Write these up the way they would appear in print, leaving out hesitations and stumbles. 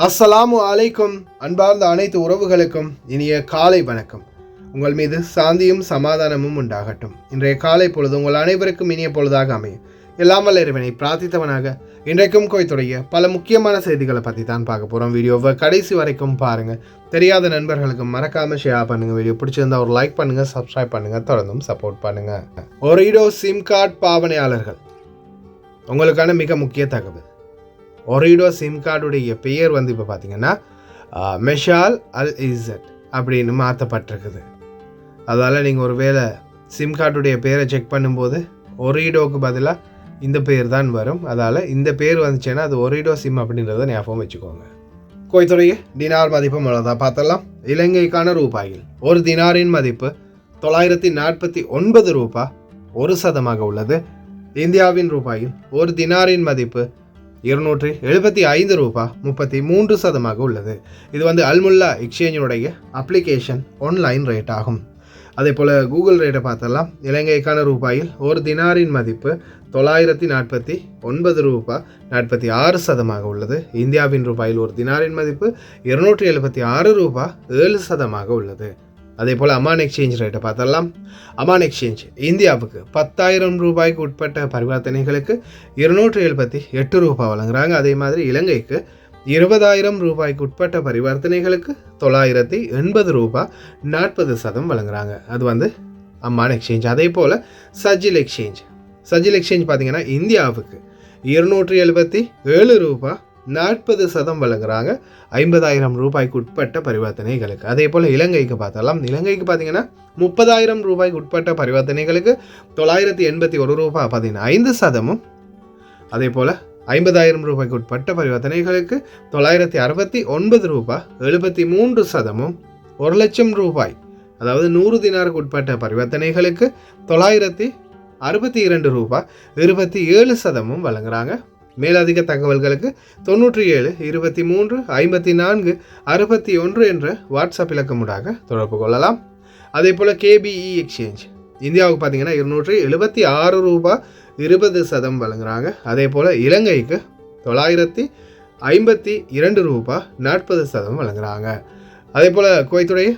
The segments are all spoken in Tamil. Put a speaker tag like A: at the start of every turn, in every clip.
A: அஸ்ஸலாமு அலைக்கும். அன்பார்ந்த அனைத்து உறவுகளுக்கும் இனிய காலை வணக்கம். உங்கள் மீது சாந்தியும் சமாதானமும் உண்டாகட்டும். இன்றைய காலை பொழுது உங்கள் அனைவருக்கும் இனிய பொழுதாக அமையும். எல்லாமல் இறைவனை பிரார்த்தித்தவனாக இன்றைக்கும் கோயத்துடைய பல முக்கியமான செய்திகளை பற்றி தான் பார்க்க போகிறோம். வீடியோவை கடைசி வரைக்கும் பாருங்கள். தெரியாத நண்பர்களுக்கு மறக்காமல் ஷேர் பண்ணுங்கள். வீடியோ பிடிச்சிருந்தா ஒரு லைக் பண்ணுங்கள், சப்ஸ்கிரைப் பண்ணுங்கள், தொடர்ந்தும் சப்போர்ட் பண்ணுங்கள். ஒரிடோ சிம் கார்டு பாவனையாளர்கள், உங்களுக்கான மிக முக்கிய தகவல். ஒரிடோ சிம் கார்டுடைய பெயர் இப்போ பார்த்தீங்கன்னா மெஷால் அல் இஸ்ஸத் அப்படின்னு மாற்றப்பட்டிருக்குது. அதால் நீங்கள் ஒரு வேளை சிம் கார்டுடைய பேரை செக் பண்ணும்போது ஒரிடோக்கு பதிலாக இந்த பேர் தான் வரும். அதால் இந்த பேர் வந்துச்சுன்னா அது ஒரிடோ சிம் அப்படின்றத ஞாபகம் வச்சுக்கோங்க. கோயத்துடைய டினார் மதிப்பு அவ்வளோதான் பார்த்தலாம். இலங்கைக்கான ரூபாயில் ஒரு தினாரின் மதிப்பு 949 ரூபாய் 1% உள்ளது. இந்தியாவின் ரூபாயில் ஒரு தினாரின் மதிப்பு 275 ரூபாய் 33% உள்ளது. இது அல்முல்லா எக்ஸ்சேஞ்சினுடைய அப்ளிகேஷன் ஆன்லைன் ரேட் ஆகும். அதே போல் கூகுள் ரேட்டை பார்த்தலாம். இலங்கைக்கான ரூபாயில் ஒரு தினாரின் மதிப்பு 949 ரூபாய் 46% உள்ளது. இந்தியாவின் ரூபாயில் ஒரு தினாரின் மதிப்பு 276 ரூபாய் 7% உள்ளது. அதே போல் அமான் எக்ஸ்சேஞ்ச் ரேட்டை பார்த்தலாம். அமான் எக்ஸ்சேஞ்ச் இந்தியாவுக்கு 10,000 ரூபாய்க்கு உட்பட்ட பரிவர்த்தனைகளுக்கு 278 ரூபாய் வழங்குறாங்க. அதே மாதிரி இலங்கைக்கு 20,000 ரூபாய்க்கு உட்பட்ட பரிவர்த்தனைகளுக்கு 980 ரூபாய் 40% வழங்குறாங்க. அது அமான் எக்ஸ்சேஞ்ச். அதே போல் சஜில் எக்ஸ்சேஞ்ச் பார்த்தீங்கன்னா இந்தியாவுக்கு 277 ரூபாய் 40% வழங்குறாங்க 50,000 ரூபாய்க்கு உட்பட்ட பரிவர்த்தனைகளுக்கு. அதே போல் இலங்கைக்கு பார்த்தலாம். இலங்கைக்கு பார்த்தீங்கன்னா 30,000 ரூபாய்க்கு உட்பட்ட பரிவர்த்தனைகளுக்கு 981 ரூபாய் 15%. அதே போல் 50,000 ரூபாய்க்கு உட்பட்ட பரிவர்த்தனைகளுக்கு 969 ரூபாய் 73%. 1,00,000 ரூபாய் அதாவது 100 தினாருக்கு உட்பட்ட பரிவர்த்தனைகளுக்கு 962 ரூபாய் 27% வழங்குறாங்க. மேலதிக தகவல்களுக்கு 97 23 54 61 என்ற வாட்ஸ்அப் இலக்கமுடாக தொடர்பு கொள்ளலாம். அதே போல் கேபிஇ எக்ஸ்சேஞ்ச் இந்தியாவுக்கு பார்த்தீங்கன்னா 276 ரூபாய் 20% வழங்குறாங்க. அதே போல் இலங்கைக்கு 952 ரூபாய் 40% வழங்குறாங்க. அதே போல் குவைத்துடைய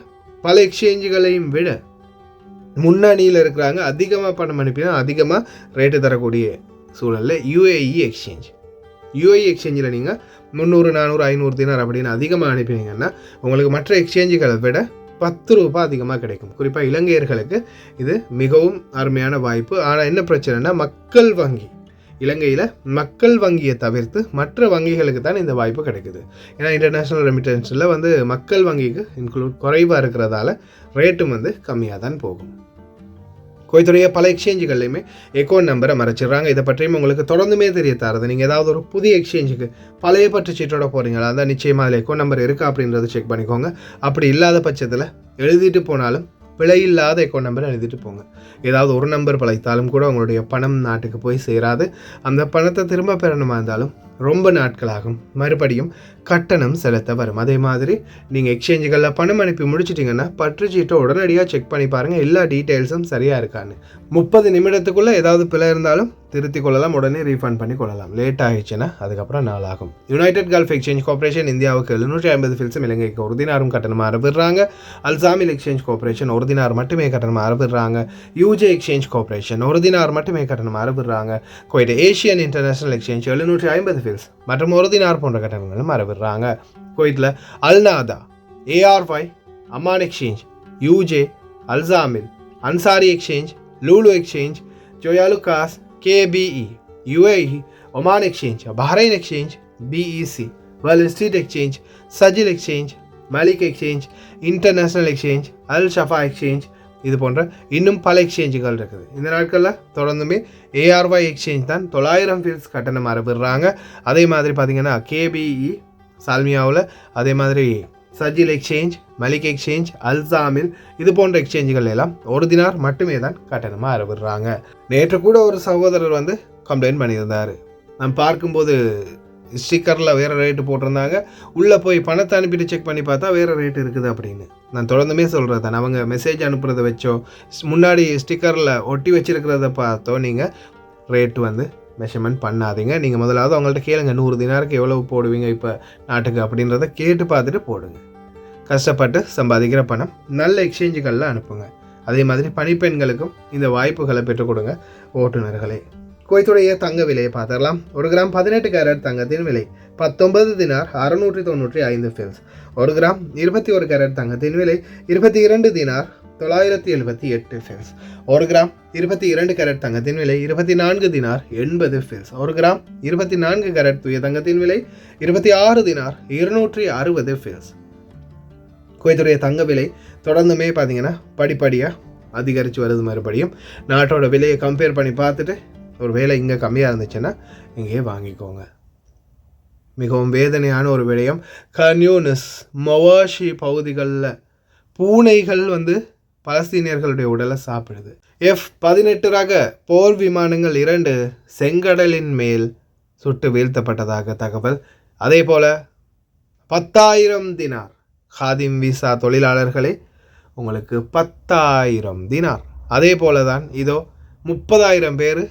A: பல எக்ஸ்சேஞ்சுகளையும் விட முன்னணியில் இருக்கிறாங்க. அதிகமாக பணம் அனுப்பினா அதிகமாக ரேட்டு தரக்கூடிய சூழலில் யுஏஇ எக்ஸ்சேஞ்சில் நீங்கள் 300 400 500 தினார் அப்படின்னு அதிகமாக அனுப்பினீங்கன்னா உங்களுக்கு மற்ற எக்ஸ்சேஞ்சுகளை விட 10 ரூபாய் அதிகமாக கிடைக்கும். குறிப்பாக இலங்கையர்களுக்கு இது மிகவும் அருமையான வாய்ப்பு. ஆனால் என்ன பிரச்சனைனா மக்கள் வங்கி இலங்கையில் மக்கள் வங்கியை தவிர்த்து மற்ற வங்கிகளுக்கு தான் இந்த வாய்ப்பு கிடைக்குது. ஏன்னா இன்டர்நேஷ்னல் ரெமிட்டன்ஸில் மக்கள் வங்கிக்கு இன்க்ளூட் குறைவாக இருக்கிறதால ரேட்டும் கம்மியாக தான் போகும். கோயத்துடைய பல எக்ஸ்சேஞ்சுகள்லையுமே அக்கௌண்ட் நம்பரை மறைச்சிடுறாங்க. இதை பற்றியும் உங்களுக்கு தொடர்ந்துமே தெரிய தரது. நீங்கள் ஏதாவது ஒரு புதிய எக்ஸ்சேஞ்சுக்கு பழைய பற்று சீட்டோட போகிறீங்களா இருந்தால் நிச்சயமாக அதில் அக்கௌண்ட் நம்பர் இருக்கா அப்படின்றத செக் பண்ணிக்கோங்க. அப்படி இல்லாத பட்சத்தில் எழுதிட்டு போனாலும் பிழை இல்லாத அக்கௌண்ட் நம்பரை எழுதிட்டு போங்க. ஏதாவது ஒரு நம்பர் பழைத்தாலும் கூட உங்களுடைய பணம் நாட்டுக்கு போய் சேராது. அந்த பணத்தை திரும்ப பெறணுமா இருந்தாலும் ரொம்ப நாட்களாகும். மறுபடியும் கட்டணம் செலுத்த வரும். அதே மாதிரி நீங்கள் எக்ஸ்சேஞ்சுகளில் பணம் அனுப்பி முடிச்சிட்டிங்கன்னா பற்றுச்சீட்டை உடனடியாக செக் பண்ணி பாருங்கள் எல்லா டீட்டெயில்ஸும் சரியாக இருக்கான்னு. 30 நிமிடத்துக்குள்ளே ஏதாவது பிழை இருந்தாலும் திருத்தி கொள்ளலாம், உடனே ரீஃபண்ட் பண்ணி கொள்ளலாம். லேட் ஆகிடுச்சுன்னா அதுக்கப்புறம் நாளாகும். யுனைடெட் கல்ஃப் எக்ஸ்சேஞ்ச் கார்பரேஷன் இந்தியாவுக்கு 750 ஃபில்ஸும் இலங்கைக்கு ஒரு தினாரும் கட்டணமாக அறவிடுறாங்க. அல்சாமில் எக்ஸ்சேஞ்ச் கார்பரேஷன் ஒரு தினார் மட்டுமே கட்டணமாக அறவிடுறாங்க. யூஜே எக்ஸ்சேஞ்ச் கார்பரேஷன் ஒரு தினார் மட்டுமே கட்டணமாக அறவிடுறாங்க. குவைட் ஏஷியன் இன்டர்நேஷனல் எக்ஸ்சேஞ்ச் 750 ஃபில்ஸ் மற்றும் ஒரு தினார் போன்ற கட்டணங்களும் அறவிடுறாங்க. குவைத்தில் அல்நாதா, ஏஆர்ஒய், அமான் எக்ஸ்சேஞ்ச், யூஜே, அல்சாமில், Ansari exchange, Lulu exchange, Joyalukkas, KPE, UAE, Oman exchange, Bahrain exchange, BEC, world street exchange, Sajil exchange, Malik exchange, international exchange, Al Shafa exchange, இது போன்ற இன்னும் பல எக்ஸ்சேஞ்சுகள் இருக்குது. இந்த நாட்களில் தொடர்ந்துமே ஏஆர்ஒய் எக்ஸ்சேஞ்ச் தான் 900 ஃபீல்ஸ் கட்டணம் அறவிடுறாங்க. அதே மாதிரி பார்த்தீங்கன்னா கேபிஇ சால்மியாவில், அதே மாதிரி சஜில் எக்ஸ்சேஞ்ச், மலிக் எக்ஸ்சேஞ்ச், அல்சாமில், இது போன்ற எக்ஸ்சேஞ்சுகள் எல்லாம் ஒரு தினார் மட்டுமே தான் கட்டணமாக அறவிடுறாங்க. நேற்று கூட ஒரு சகோதரர் கம்ப்ளைண்ட் பண்ணியிருந்தார். நான் பார்க்கும்போது ஸ்டிக்கரில் வேறு ரேட்டு போட்டிருந்தாங்க, உள்ளே போய் பணத்தை அனுப்பிட்டு செக் பண்ணி பார்த்தா வேறு ரேட்டு இருக்குது அப்படின்னு. நான் தொடர்ந்துமே சொல்கிறது தான், அவங்க மெசேஜ் அனுப்புறதை வச்சோ முன்னாடி ஸ்டிக்கரில் ஒட்டி வச்சுருக்கிறத பார்த்தோ நீங்கள் ரேட்டு மெஷர்மெண்ட் பண்ணாதீங்க. நீங்கள் முதலாவது அவங்கள்ட்ட கேளுங்க, 100 தினாருக்கு எவ்வளவு போடுவீங்க இப்போ நாட்டுக்கு அப்படின்றத கேட்டு பார்த்துட்டு போடுங்க. கஷ்டப்பட்டு சம்பாதிக்கிற பணம் நல்ல எக்ஸ்சேஞ்சுகளில் அனுப்புங்க. அதே மாதிரி பணிப்பெண்களுக்கும் இந்த வாய்ப்புகளை பெற்றுக் கொடுங்க ஓட்டுநர்களே. குவைத்துடைய தங்க விலையை பார்த்துடலாம். 1 கிராம் 18 கேரட் தங்கத்தின் விலை 19 தினார் 695 ஃபில்ஸ். 1 கிராம் 21 கேரட் தங்கத்தின் விலை 22 தினார் 978 ஃபில்ஸ். 1 கிராம் 22 கேரட் தங்கத்தின் விலை 24 தினார் 80 ஃபில்ஸ். 1 கிராம் 24 கேரட் தூய தங்கத்தின் விலை 26 தினார் 260 ஃபில்ஸ். குவைத்துடைய தங்க விலை தொடர்ந்துமே பார்த்தீங்கன்னா படிப்படியாக அதிகரித்து வருது. மறுபடியும் நாட்டோட விலையை கம்பேர் பண்ணி பார்த்துட்டு ஒரு வேலை இங்கே கம்மியாக இருந்துச்சுன்னா இங்கே வாங்கிக்கோங்க. மிகவும் வேதனையான ஒரு விடயம், கன்யூனிஸ் மவாஷி பகுதிகளில் பூனைகள் பலஸ்தீனியர்களுடைய உடலை சாப்பிடுது. F-18 ரக போர் விமானங்கள் 2 செங்கடலின் மேல் சுட்டு வீழ்த்தப்பட்டதாக தகவல். அதே போல் 10,000 தினார் ஹாதிம் விசா தொழிலாளர்களே, உங்களுக்கு 10,000 தினார். அதே போல தான் இதோ 30,000 பேர்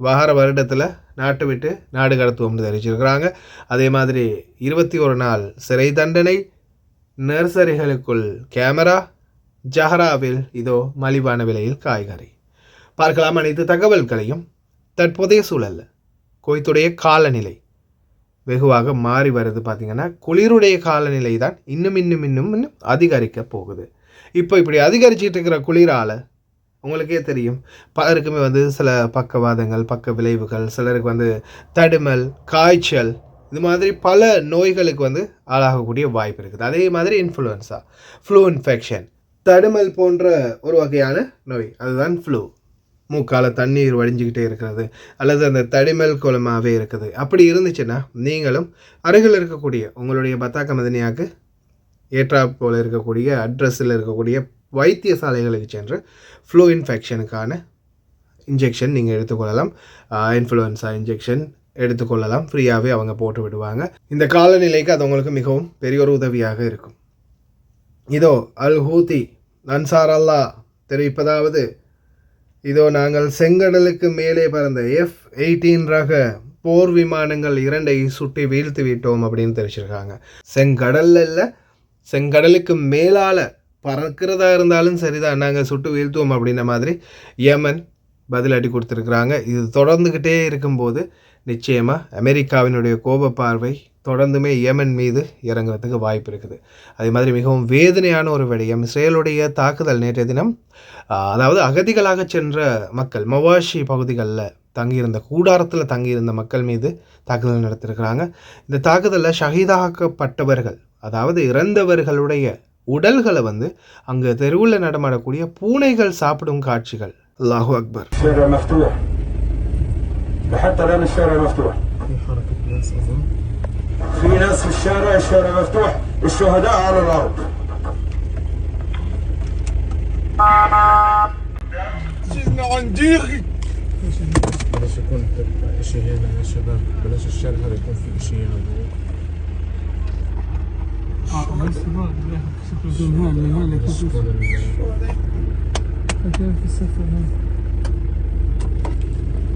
A: வார வருடத்தில் நாட்டு விட்டு நாடு கடத்துவோம்னு தெரிவிச்சிருக்கிறாங்க. அதே மாதிரி 21 நாள் சிறை தண்டனை, நர்சரிகளுக்குள் கேமரா, ஜஹராவில் இதோ மலிவான விலையில் காய்கறி. பார்க்கலாம் அனைத்து தகவல்களையும். தற்போதைய சூழலில் குவைத்துடைய காலநிலை வெகுவாக மாறி வருது. பார்த்திங்கன்னா குளிருடைய காலநிலை தான் இன்னும் அதிகரிக்க போகுது. இப்போ இப்படி அதிகரிச்சிட்டு இருக்கிற குளிரால் உங்களுக்கே தெரியும், பலருக்குமே சில பக்கவாதங்கள், பக்க விளைவுகள், சிலருக்கு தடுமல், காய்ச்சல், இது மாதிரி பல நோய்களுக்கு ஆளாகக்கூடிய வாய்ப்பு இருக்குது. அதே மாதிரி இன்ஃப்ளூயன்ஸா, ஃப்ளூ இன்ஃபெக்ஷன், தடுமல் போன்ற ஒரு வகையான நோய், அதுதான் ஃப்ளூ. மூக்கால தண்ணீர் வடிஞ்சிக்கிட்டே இருக்கிறது அல்லது அந்த தடிமல் குளமாகவே இருக்குது. அப்படி இருந்துச்சுன்னா நீங்களும் அருகில் இருக்கக்கூடிய உங்களுடைய பத்தாக்க மதனியாவுக்கு ஏற்றா போல் இருக்கக்கூடிய அட்ரஸில் இருக்கக்கூடிய வைத்தியசாலைகளுக்கு சென்று ஃப்ளூ இன்ஃபெக்ஷனுக்கான இன்ஜெக்ஷன் நீங்கள் எடுத்துக்கொள்ளலாம். இன்ஃப்ளூயன்ஸா இன்ஜெக்ஷன் எடுத்துக்கொள்ளலாம், ஃப்ரீயாகவே அவங்க போட்டு விடுவாங்க. இந்த காலநிலைக்கு அது உங்களுக்கு மிகவும் பெரிய ஒரு உதவியாக இருக்கும். இதோ அல் ஹூதி அன்சார் அல்லா தெரிவிப்பதாவது, இதோ நாங்கள் செங்கடலுக்கு மேலே பறந்த F-18 ரக போர் விமானங்கள் 2 சுட்டி வீழ்த்து விட்டோம் அப்படின்னு தெரிவிச்சிருக்காங்க. செங்கடல்ல இல்லை, செங்கடலுக்கு மேலால் பறக்கிறதா இருந்தாலும் சரிதான், நாங்கள் சுட்டு வீழ்த்துவோம் அப்படின்ற மாதிரி யமன் பதிலடி கொடுத்துருக்குறாங்க. இது தொடர்ந்துக்கிட்டே இருக்கும்போது நிச்சயமாக அமெரிக்காவினுடைய கோப பார்வை தொடர்ந்துமே யமன் மீது இறங்குறதுக்கு வாய்ப்பு இருக்குது. அதே மாதிரி மிகவும் வேதனையான ஒரு விடயம், இஸ்ரேலுடைய தாக்குதல் நேற்றைய தினம், அதாவது அகதிகளாக சென்ற மக்கள் மவாஷி பகுதிகளில் தங்கியிருந்த கூடாரத்தில் தங்கியிருந்த மக்கள் மீது தாக்குதல் நடத்திருக்கிறாங்க. இந்த தாக்குதலில் ஷஹீதாக்கப்பட்டவர்கள், அதாவது இறந்தவர்களுடைய உடல்களை அங்கே தெருவில் நடமாடக்கூடிய பூனைகள் சாப்பிடும் காட்சிகள். அல்லாஹு அக்பர்.
B: في ناس في الشارع مفتوح والشهداء على الارض. جينا عندي بلاش يكون شيء هنا يا شباب، بلاش الشارع هذا يكون فيه شيء هذا.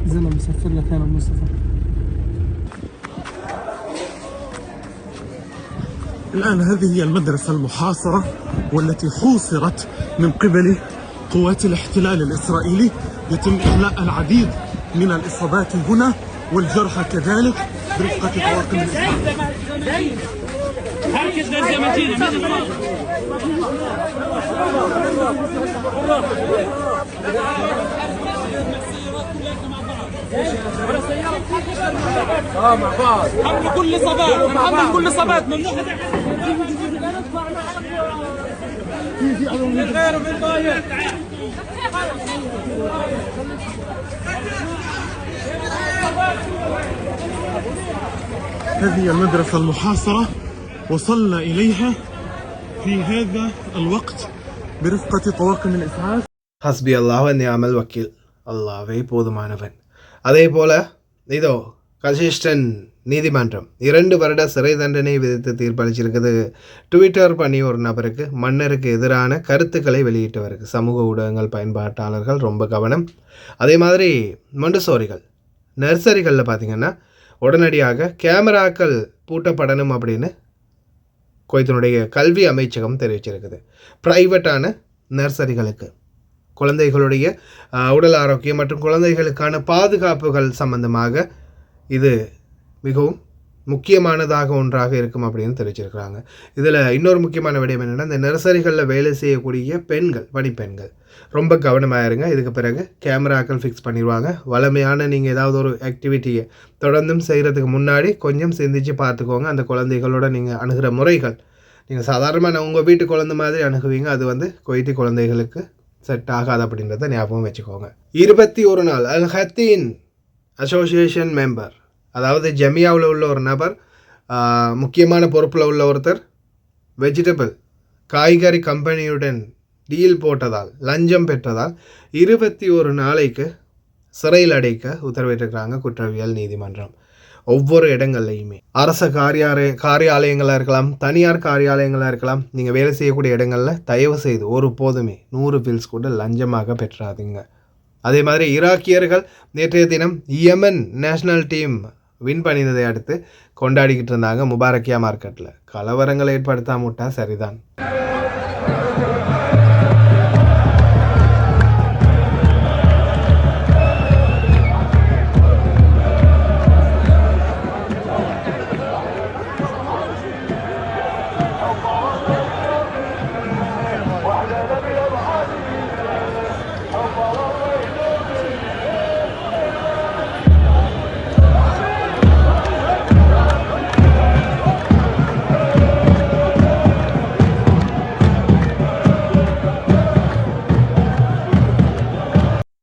C: زلمة مسافر لك هنا مصطفى.
B: الآن هذه هي المدرسة المحاصرة والتي حوصرت من قبل قوات الاحتلال الإسرائيلي. يتم إخلاء العديد من الإصابات هنا والجرحى كذلك برفقة طواقم الإسعاف.
C: مع بعض حمل كل صبات، حمل كل صبات ممنوع غير من ضايع.
B: هذه المدرسة المحاصرة وصلنا إليها في هذا الوقت برفقة طواقم الإسعاف.
A: ஹஸ்பி அல்லாஹ் வ நிஅமல் வக்கீல், அல்லாஹ்வே போதுமானவன். அதே போல இதோ கசிஸ்டன் நீதிமன்றம் 2 வருட சிறை தண்டனை விதித்து தீர்ப்பளிச்சிருக்குது. ட்விட்டர் பண்ணி ஒரு நபருக்கு மன்னருக்கு எதிரான கருத்துக்களை வெளியிட்டவருக்கு. சமூக ஊடகங்கள் பயன்பாட்டாளர்கள் ரொம்ப கவனம். அதே மாதிரி மொண்டசோரிகள் நர்சரிகளில் பார்த்திங்கன்னா உடனடியாக கேமராக்கள் பூட்டப்படணும் அப்படின்னு குவைத்தினுடைய கல்வி அமைச்சகம் தெரிவிச்சிருக்குது. ப்ரைவேட்டான நர்சரிகளுக்கு குழந்தைகளுடைய உடல் ஆரோக்கியம் மற்றும் குழந்தைகளுக்கான பாதுகாப்புகள் சம்பந்தமாக இது மிகவும் முக்கியமானதாக ஒன்றாக இருக்கும் அப்படின்னு தெரிவிச்சிருக்கிறாங்க. இதில் இன்னொரு முக்கியமான விடயம் என்னென்னா, இந்த நர்சரிகளில் வேலை செய்யக்கூடிய பெண்கள், பணிப்பெண்கள் ரொம்ப கவனமாக இருங்க. இதுக்கு பிறகு கேமராக்கள் ஃபிக்ஸ் பண்ணிடுவாங்க. வளமையான நீங்கள் ஏதாவது ஒரு ஆக்டிவிட்டியை தொடர்ந்தும் செய்கிறதுக்கு முன்னாடி கொஞ்சம் சிந்திச்சு பார்த்துக்கோங்க. அந்த குழந்தைகளோட நீங்கள் அணுகிற முறைகள் நீங்கள் சாதாரணமாக உங்கள் வீட்டு குழந்தை மாதிரி அணுகுவீங்க, அது வந்து குவைத்தி குழந்தைகளுக்கு செட் ஆகாது அப்படின்றத ஞாபகம் வச்சுக்கோங்க. 21 நாள் அல் ஹத்தீன் அசோசியேஷன் மெம்பர், அதாவது ஜமியாவில் உள்ள ஒரு நபர், முக்கியமான பொறுப்பில் உள்ள ஒருத்தர், வெஜிடபிள் காய்கறி கம்பெனியுடன் டீல் போட்டதால், லஞ்சம் பெற்றதால் 21 நாளைக்கு சிறையில் அடைக்க உத்தரவிட்டிருக்கிறாங்க குற்றவியல் நீதிமன்றம். ஒவ்வொரு இடங்கள்லையுமே அரச காரியாலயங்களாக இருக்கலாம், தனியார் காரியாலயங்களாக இருக்கலாம், நீங்கள் வேலை செய்யக்கூடிய இடங்களில் தயவு செய்து ஒரு போதுமே 100 பில்ஸ் கூட லஞ்சமாக பெற்றாதீங்க. அதே மாதிரி ஈராக்கியர்கள் நேற்றைய தினம் யமன் நேஷனல் டீம் வின் பண்ணினதை அடுத்து கொண்டாடிக்கிட்டு இருந்தாங்க முபாரக்கியா மார்க்கெட்டில். கலவரங்களை ஏற்படுத்தாம விட்டா சரிதான்.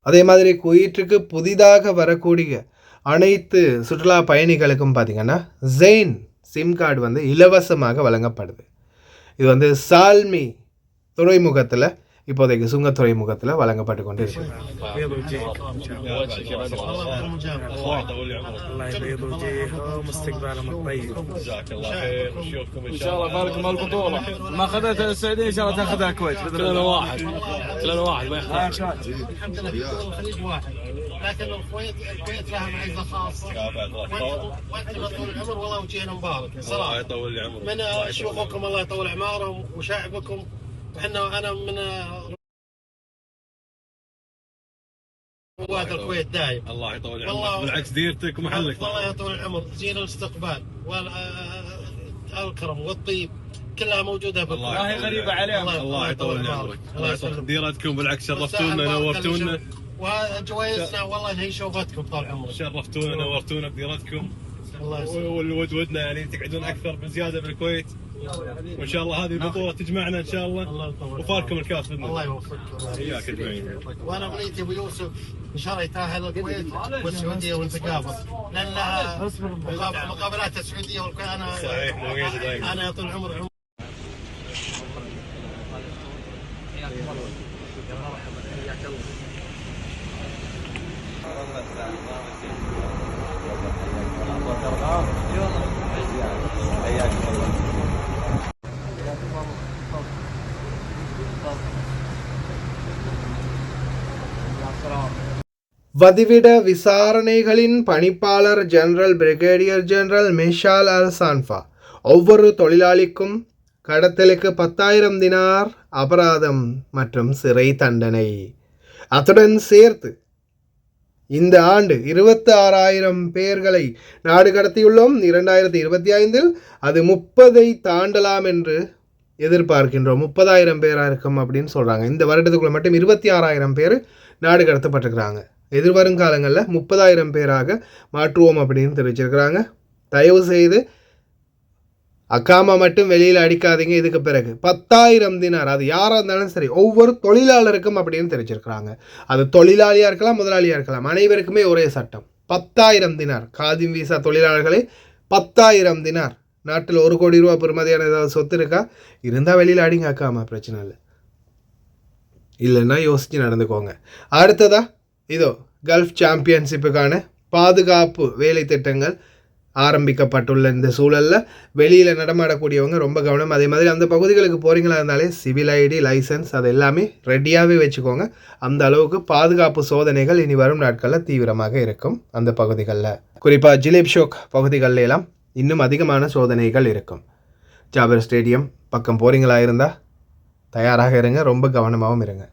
A: அதே மாதிரி குவைத்துக்கு புதிதாக வரக்கூடிய அனைத்து சுற்றுலா பயணிகளுக்கும் பார்த்திங்கன்னா ஜெயின் சிம் கார்டு வந்து இலவசமாக வழங்கப்படுது. இது வந்து சால்மி துறைமுகத்தில் இப்போதைக்கு சுங்க துறைமுகத்தில் வழங்கப்பட்டு கொண்டு இருக்கு.
D: لكن الكويت لها معزه خاصه. وانتم طول العمر والله وجهنا مبارك صراحه. الله يطول عمرك. من شيوخكم الله يطول اعمارهم وشعبكم. انا من رواد الكويت دايم. الله يطول عمرك. بالعكس ديرتك ومحلك. الله يطول العمر. زين الاستقبال والكرم والطيب كلها موجوده بالله. ما هي غريبه عليهم. الله يطول عمرك. الله يطول ديرتكم بالعكس شرفتونا نورتونا. وجوائزنا والله هي شوفتكم طال عمرك. شرفتونا نورتونا بديرتكم. الله يسلمك. والودنا يعني تقعدون اكثر بزياده بالكويت. وان شاء الله هذه البطوله تجمعنا ان شاء الله. وفاركم الكاس باذن الله. الله يوفقك. وياك اجمعين. وانا اغنيتي ابو يوسف ان شاء الله يتاهل الكويت والسعوديه ونتقابل لان مقابلات السعوديه والكويت انا صحيح مميزه دائما. انا يا طول العمر
A: வதிவிட விசாரணைகளின் பணிப்பாளர் ஜெனரல் பிரிகேடியர் ஜெனரல் மிஷால் அல் சான்ஃபா ஒவ்வொரு தொழிலாளிக்கும் கடத்தலுக்கு 10,000 தினார் அபராதம் மற்றும் சிறை தண்டனை. அத்துடன் சேர்த்து இந்த ஆண்டு 26,000 பேர்களை நாடு கடத்தியுள்ளோம். 2025 அது 30 தாண்டலாம் என்று எதிர்பார்க்கின்றோம். 30,000 பேராக இருக்கும் அப்படின்னு சொல்கிறாங்க. இந்த வருடத்துக்குள்ள மட்டும் 26,000 பேர் நாடு கடத்தப்பட்டிருக்கிறாங்க. எதிர்வருங்காலங்களில் 30,000 பேராக மாற்றுவோம் அப்படின்னு தெரிவிச்சிருக்கிறாங்க. தயவு செய்து அக்காமா மட்டும் வெளியில் அடிக்காதீங்க. இதுக்கு பிறகு 10,000 தினார், அது யாராக இருந்தாலும் சரி, ஒவ்வொரு தொழிலாளருக்கும் அப்படின்னு தெரிவிச்சிருக்கிறாங்க. அது தொழிலாளியாக இருக்கலாம், முதலாளியாக இருக்கலாம், அனைவருக்குமே ஒரே சட்டம். 10,000 தினார். காதிம் வீசா தொழிலாளர்களே 10,000 தினார். நாட்டில் 1 கோடி ரூபா பெறுமதியான ஏதாவது சொத்து இருக்கா? இருந்தால் வெளியில் அடிங்க அக்காமா, பிரச்சனை இல்லை. இல்லைன்னா யோசித்து நடந்துக்கோங்க. அடுத்ததா இதோ கல்ஃப் சாம்பியன்ஷிப்புக்கான பாதுகாப்பு வேலை திட்டங்கள் ஆரம்பிக்கப்பட்டுள்ள இந்த சூழலில் வெளியில் நடமாடக்கூடியவங்க ரொம்ப கவனம். அதே மாதிரி அந்த பகுதிகளுக்கு போகிறீங்களா இருந்தாலே சிவில் ஐடி லைசன்ஸ் அது எல்லாமே ரெடியாகவே வச்சுக்கோங்க. அந்த அளவுக்கு பாதுகாப்பு சோதனைகள் இனி வரும் நாட்களில் தீவிரமாக இருக்கும். அந்த பகுதிகளில் குறிப்பாக ஜிலேப் ஷோக் பகுதிகளில் எல்லாம் இன்னும் அதிகமான சோதனைகள் இருக்கும். ஜாபர் ஸ்டேடியம் பக்கம் போகிறீங்களா இருந்தால் தயாராக இருங்க, ரொம்ப கவனமாகவும் இருங்க.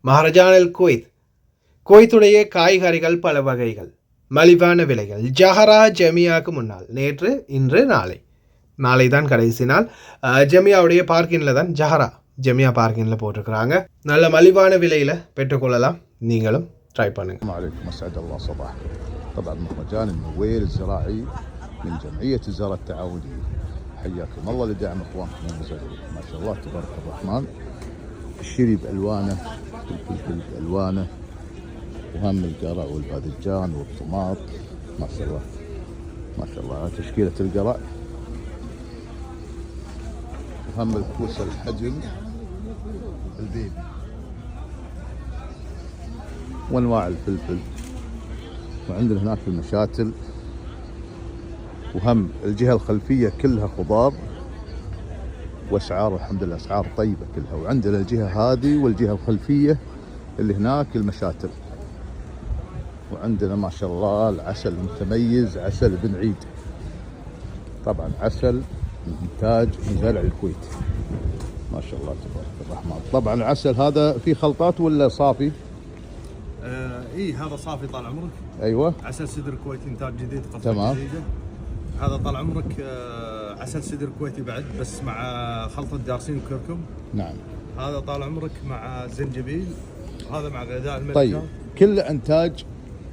A: மஹரஜானல் குவைத். குவைத்துடைய காய்கறிகள் பல வகைகள், மலிவான விலைகள். ஜஹரா ஜமியாவுக்கு முன்னால் நேற்று, இன்று, நாளை தான் கடைசி நாள். ஜமியாவுடைய பார்க்கிங்கில் தான் ஜஹரா ஜமியா பார்க்கிங்கில் போட்டிருக்கிறாங்க. நல்ல மலிவான விலையில் பெற்றுக்கொள்ளலாம். நீங்களும் ட்ரை பண்ணுங்க.
E: طبعا مهرجان النوير الزراعي من جمعية الزراعة التعاونية. حياكم الله لدعم اخوانكم المزارعين. ما شاء الله تبارك الرحمن. الشري بالوانه، الفلفل بالوانه، وهم القرع والباذنجان والطماط. ما شاء الله ما شاء الله على تشكيلة القرع، وهم الكوس الحجم البيبي، وانواع الفلفل. وعندنا هناك المشاتل، وهم الجهة الخلفية كلها خضار، واسعار الحمد لله اسعار طيبة كلها. وعندنا الجهة هذه والجهة الخلفية اللي هناك المشاتل. وعندنا ما شاء الله العسل المتميز، عسل بن عيد، طبعا عسل انتاج من زرع الكويت. ما شاء الله تبارك الرحمن. طبعا العسل هذا فيه خلطات ولا صافي؟
F: اي هذا صافي طال عمرك.
E: ايوه
F: عسل سدر كويتي انتاج جديد، قطعه
E: تمام.
F: جديده. هذا طال عمرك عسل سدر كويتي بعد، بس مع خلطه دارسين وكركم.
E: نعم.
F: هذا طال عمرك مع زنجبيل، وهذا مع غذاء الملكة.
E: طيب كله انتاج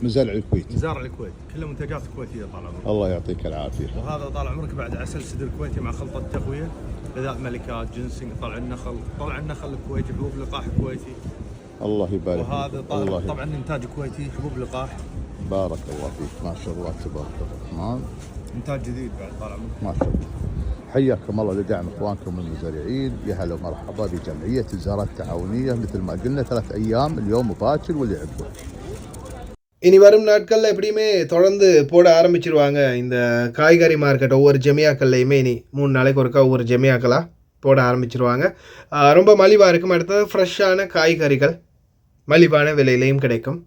E: من زرع الكويت،
F: مزارع الكويت، كلها منتجات كويتيه طال عمرك.
E: الله يعطيك العافيه.
F: وهذا طال عمرك بعد عسل سدر كويتي مع خلطه تقويه، غذاء ملكات، جنسنج، طلع النخل الكويتي، حبوب لقاح كويتي.
E: الله يبارك.
F: وهذا
E: الله
F: طبعا انتاج كويتي، حبوب لقاح.
E: بارك الله فيك. ما شاء الله تبارك الرحمن.
F: انتاج جديد بعد طال عمرك.
E: ما شاء الله. حياكم الله لدعم اخوانكم المزارعين. يا هلا ومرحبا بجمعيه الزراعه التعاونيه. مثل ما قلنا 3 ايام، اليوم وباكر واللي عقبه.
A: இனி வரும் நாட்களில் எப்படியுமே தொடர்ந்து போட ஆரம்பிச்சிருவாங்க இந்த காய்கறி மார்க்கெட். ஒவ்வொரு ஜெமியாக்கள்லையுமே இனி 3 நாளைக்கு ஒருக்கா ஒவ்வொரு ஜெமியாக்களாக போட ஆரம்பிச்சிருவாங்க. ரொம்ப மலிவாக இருக்கும். அடுத்தது ஃப்ரெஷ்ஷான காய்கறிகள் மலிவான விலையிலையும் கிடைக்கும்.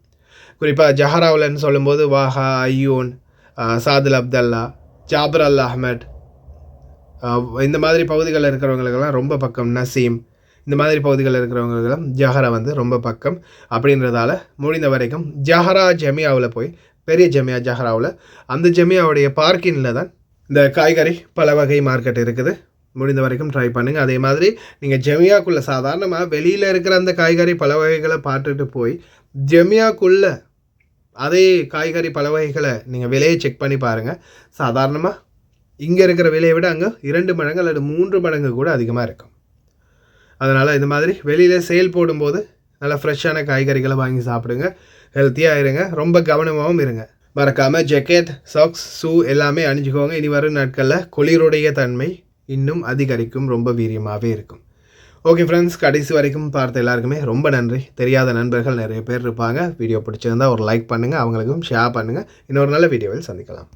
A: குறிப்பாக ஜஹராவில்னு சொல்லும்போது வாஹா, ஐயூன், சாதுல் அப்தல்லா, ஜாபர் அல் அஹ்மத், இந்த மாதிரி பகுதிகளில் இருக்கிறவங்களுக்கெல்லாம் ரொம்ப பக்கம். நசீம், இந்த மாதிரி பகுதிகளில் இருக்கிறவங்களுக்கெல்லாம் ஜஹரா வந்து ரொம்ப பக்கம். அப்படின்றதால முடிந்த வரைக்கும் ஜஹரா ஜெமியாவில் போய், பெரிய ஜெமியா ஜஹராவில், அந்த ஜெமியாவுடைய பார்க்கிங்கில் தான் இந்த காய்கறி பல வகை மார்க்கெட் இருக்குது. முடிந்த வரைக்கும் ட்ரை பண்ணுங்கள். அதே மாதிரி நீங்கள் ஜெமியாக்குள்ளே சாதாரணமாக வெளியில் இருக்கிற அந்த காய்கறி பல வகைகளை பார்த்துட்டு போய் ஜெமியாக்குள்ளே அதே காய்கறி பல வகைகளை நீங்கள் விலையை செக் பண்ணி பாருங்கள். சாதாரணமாக இங்கே இருக்கிற விலையை விட அங்கே 2 மடங்கு அல்லது 3 மடங்கு கூட அதிகமாக இருக்கும். அதனால் இந்த மாதிரி வெளியில் சேல் போடும்போது நல்லா ஃப்ரெஷ்ஷான காய்கறிகளை வாங்கி சாப்பிடுங்க. ஹெல்த்தியாக இருங்க. ரொம்ப கவனமாகவும் இருங்க. மறக்காமல் ஜெக்கெட், சாக்ஸ், ஷூ எல்லாமே அணிஞ்சுக்கோங்க. இனி வரும் நாட்களில் குளிருடைய தன்மை இன்னும் அதிகரிக்கும். ரொம்ப வீரியமாகவே இருக்கும். ஓகே ஃப்ரெண்ட்ஸ், கடைசி வரைக்கும் பார்த்த எல்லாருக்குமே ரொம்ப நன்றி. தெரியாத நண்பர்கள் நிறைய பேர் இருப்பாங்க. வீடியோ பிடிச்சிருந்தா ஒரு லைக் பண்ணுங்கள், அவங்களுக்கும் ஷேர் பண்ணுங்கள். இன்னொரு நல்ல வீடியோவில் சந்திக்கலாம்.